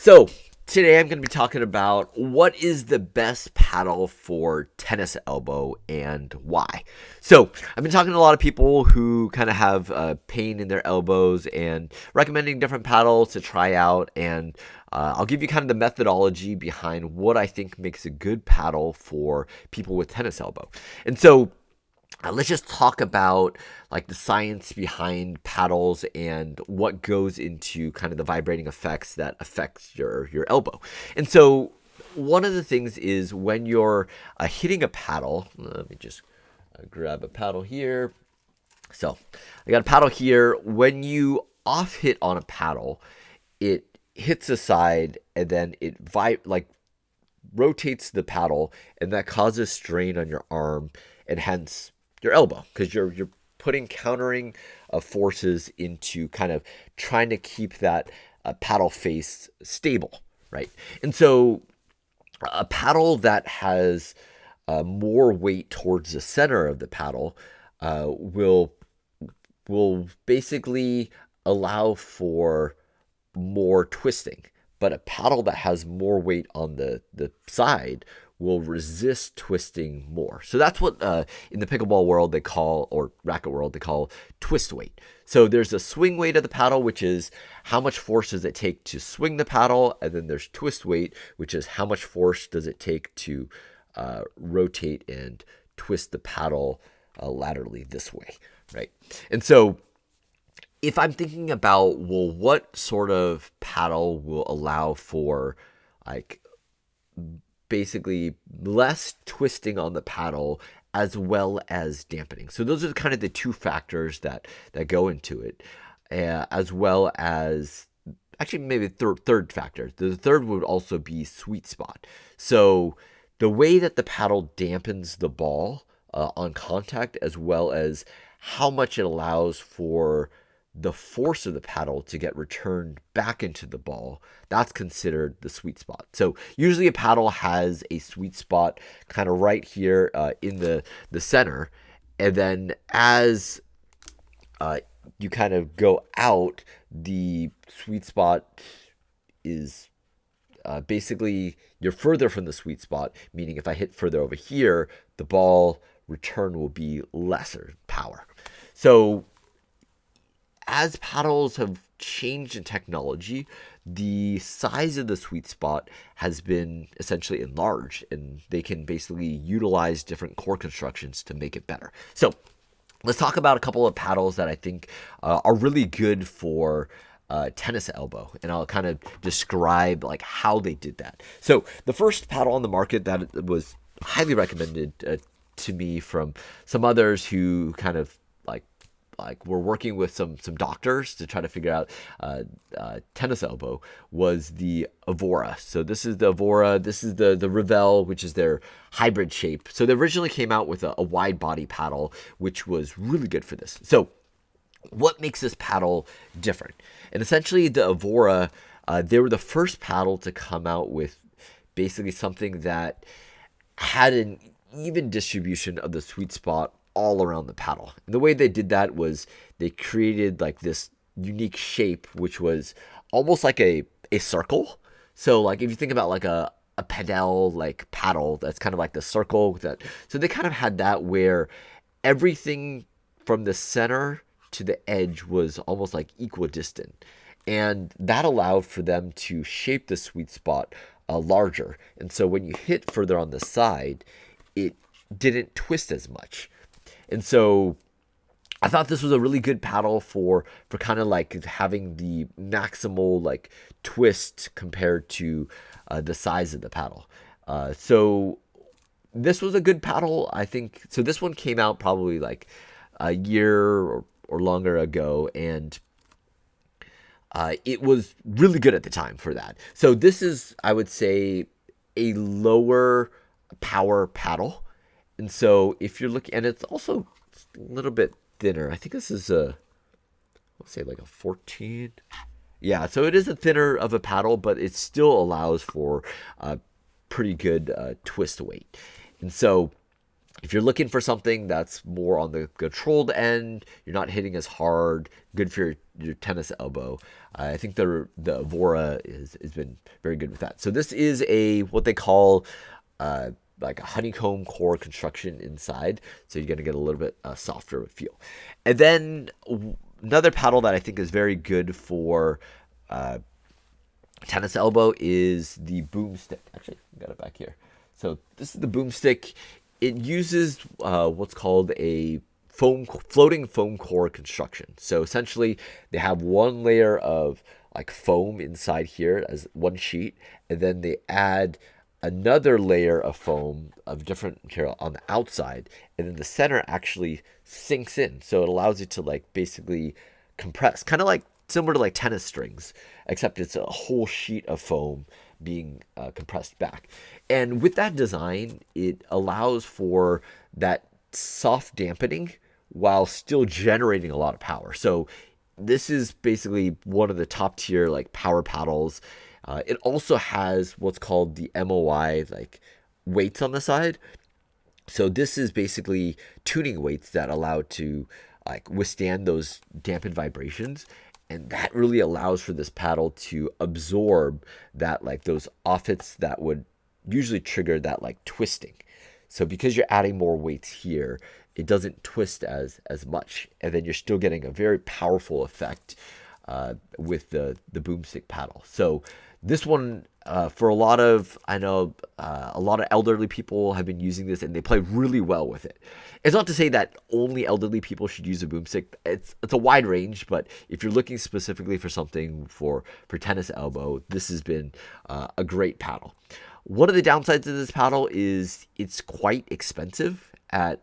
So today I'm going to be talking about what is the best paddle for tennis elbow and why. So I've been talking to a lot of people who kind of have pain in their elbows and recommending different paddles to try out, and I'll give you kind of the methodology behind what I think makes a good paddle for people with tennis elbow. And so let's just talk about like the science behind paddles and what goes into kind of the vibrating effects that affects your elbow. And so one of the things is when you're hitting a paddle, let me just grab a paddle here. So I got a paddle here. When you off hit on a paddle, it hits the side and then it rotates the paddle, and that causes strain on your arm and hence your elbow, because you're putting countering forces into kind of trying to keep that paddle face stable, right? And so a paddle that has more weight towards the center of the paddle will basically allow for more twisting, but a paddle that has more weight on the side will resist twisting more. So that's what in the pickleball world they call, or racket world, they call twist weight. So there's a swing weight of the paddle, which is how much force does it take to swing the paddle, and then there's twist weight, which is how much force does it take to rotate and twist the paddle laterally this way, right? And so if I'm thinking about, well, what sort of paddle will allow for like basically less twisting on the paddle as well as dampening. So those are kind of the two factors that go into it, as well as actually maybe third factor. The third would also be sweet spot. So the way that the paddle dampens the ball on contact, as well as how much it allows for the force of the paddle to get returned back into the ball, that's considered the sweet spot. So usually a paddle has a sweet spot kind of right here in the center, and then as you kind of go out, the sweet spot is basically you're further from the sweet spot, meaning if I hit further over here, the ball return will be lesser power. So as paddles have changed in technology, the size of the sweet spot has been essentially enlarged, and they can basically utilize different core constructions to make it better. So let's talk about a couple of paddles that I think are really good for tennis elbow, and I'll kind of describe like how they did that. So the first paddle on the market that was highly recommended to me from some others who kind of like we're working with some doctors to try to figure out tennis elbow, was the Avoura. So this is the Avoura. This is the Rivelle, which is their hybrid shape. So they originally came out with a wide body paddle, which was really good for this. So what makes this paddle different? And essentially the Avoura, they were the first paddle to come out with basically something that had an even distribution of the sweet spot all around the paddle. And the way they did that was they created like this unique shape, which was almost like a circle. So like if you think about like a pedal like paddle, that's kind of like the circle that, so they kind of had that where everything from the center to the edge was almost like equidistant, and that allowed for them to shape the sweet spot larger. And so when you hit further on the side, it didn't twist as much. And so I thought this was a really good paddle for kind of like having the maximal like twist compared to the size of the paddle. So this was a good paddle, I think. So this one came out probably like a year or longer ago, and it was really good at the time for that. So this is, I would say, a lower power paddle. And so if you're looking, and it's also a little bit thinner. I think this is let's say like a 14. Yeah, so it is a thinner of a paddle, but it still allows for a pretty good twist weight. And so If you're looking for something that's more on the controlled end, you're not hitting as hard, good for your tennis elbow. I think the Avoura has been very good with that. So this is a what they call like a honeycomb core construction inside. So you're gonna get a little bit softer feel. And then another paddle that I think is very good for tennis elbow is the Boomstik. Actually, I got it back here. So this is the Boomstik. It uses what's called a floating foam core construction. So essentially, they have one layer of like foam inside here as one sheet, and then they add another layer of foam of different material on the outside, and then the center actually sinks in. So it allows you to like basically compress, kind of like similar to like tennis strings, except it's a whole sheet of foam being compressed back. And with that design, it allows for that soft dampening while still generating a lot of power. So this is basically one of the top tier like power paddles. It also has what's called the MOI like weights on the side. So this is basically tuning weights that allow to like withstand those dampened vibrations, and that really allows for this paddle to absorb that like those offhits that would usually trigger that like twisting. So because you're adding more weights here, it doesn't twist as much, and then you're still getting a very powerful effect with the Boomstik paddle. So this one, for a lot of, I know a lot of elderly people have been using this and they play really well with it. It's not to say that only elderly people should use a Boomstik. It's a wide range, but if you're looking specifically for something for tennis elbow, this has been a great paddle. One of the downsides of this paddle is it's quite expensive at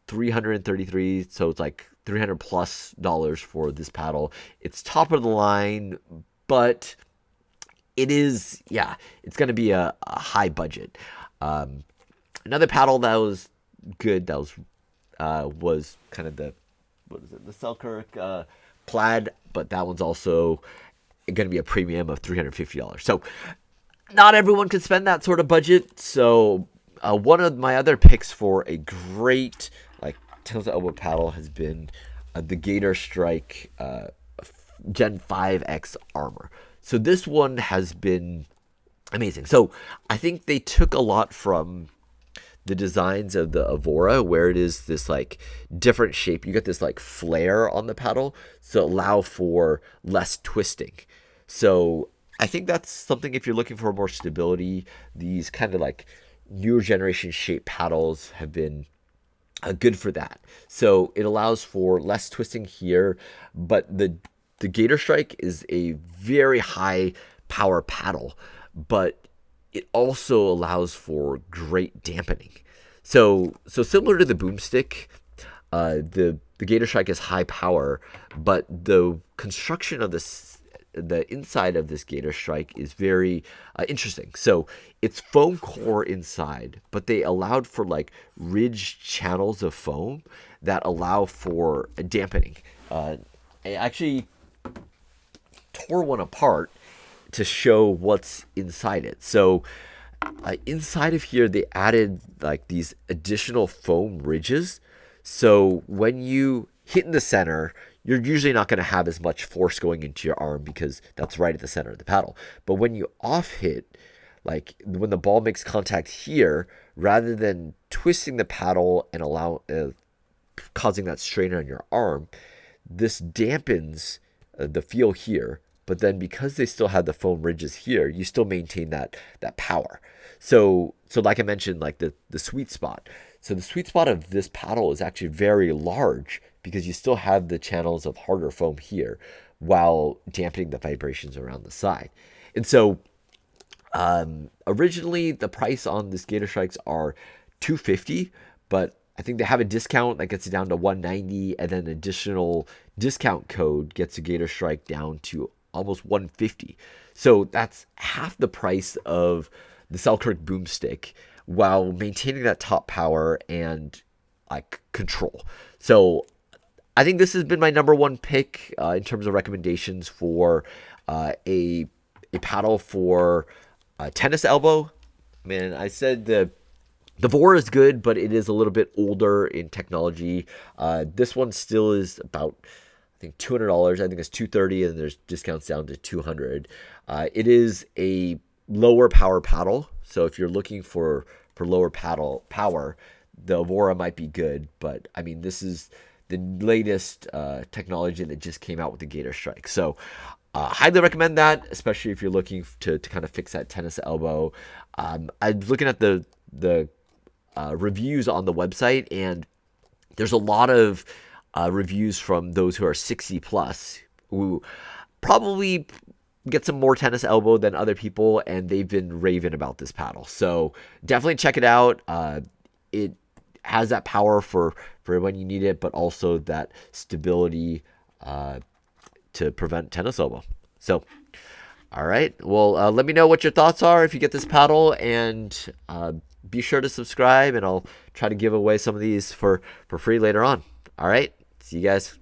$333, so it's like $300 plus for this paddle. It's top of the line, but it is, yeah, it's going to be a high budget. Another paddle that was good, that was kind of the, what is it, the Selkirk plaid, but that one's also going to be a premium of $350. So not everyone can spend that sort of budget. So one of my other picks for a great like tennis elbow paddle has been the Gatorstrike Gen 5X Armor. So this one has been amazing. So I think they took a lot from the designs of the Avoura, where it is this like different shape. You get this like flare on the paddle, so allow for less twisting. So I think that's something, if you're looking for more stability, these kind of like newer generation shape paddles have been good for that. So it allows for less twisting here, but the Gatorstrike is a very high power paddle, but it also allows for great dampening. So similar to the Boomstik, the Gatorstrike is high power, but the construction of the inside of this Gatorstrike is very interesting. So it's foam core inside, but they allowed for like ridged channels of foam that allow for dampening. I actually tore one apart to show what's inside it. So inside of here, they added like these additional foam ridges. So when you hit in the center, you're usually not going to have as much force going into your arm because that's right at the center of the paddle. But when you off hit, like when the ball makes contact here, rather than twisting the paddle and causing that strain on your arm, this dampens the feel here. But then because they still have the foam ridges here, you still maintain that power. So like I mentioned, like the sweet spot. So the sweet spot of this paddle is actually very large because you still have the channels of harder foam here while dampening the vibrations around the side. And so originally the price on this Gatorstrikes are $250, but I think they have a discount that gets it down to $190, and then an additional discount code gets a Gatorstrike down to almost $150. So that's half the price of the Selkirk Boomstik while maintaining that top power and like control. So I think this has been my number one pick in terms of recommendations for a paddle for tennis elbow. Man, I said the The Avoura is good, but it is a little bit older in technology. This one still is about, I think, $200. I think it's $230, and there's discounts down to $200. It is a lower power paddle, so if you're looking for lower paddle power, the Avoura might be good. But I mean, this is the latest technology that just came out with the Gatorstrike. So highly recommend that, especially if you're looking to kind of fix that tennis elbow. I'm looking at the reviews on the website, and there's a lot of reviews from those who are 60 plus who probably get some more tennis elbow than other people, and they've been raving about this paddle. So definitely check it out. It has that power for when you need it, but also that stability to prevent tennis elbow. So all right, well, let me know what your thoughts are if you get this paddle, and be sure to subscribe, and I'll try to give away some of these for free later on. All right, see you guys.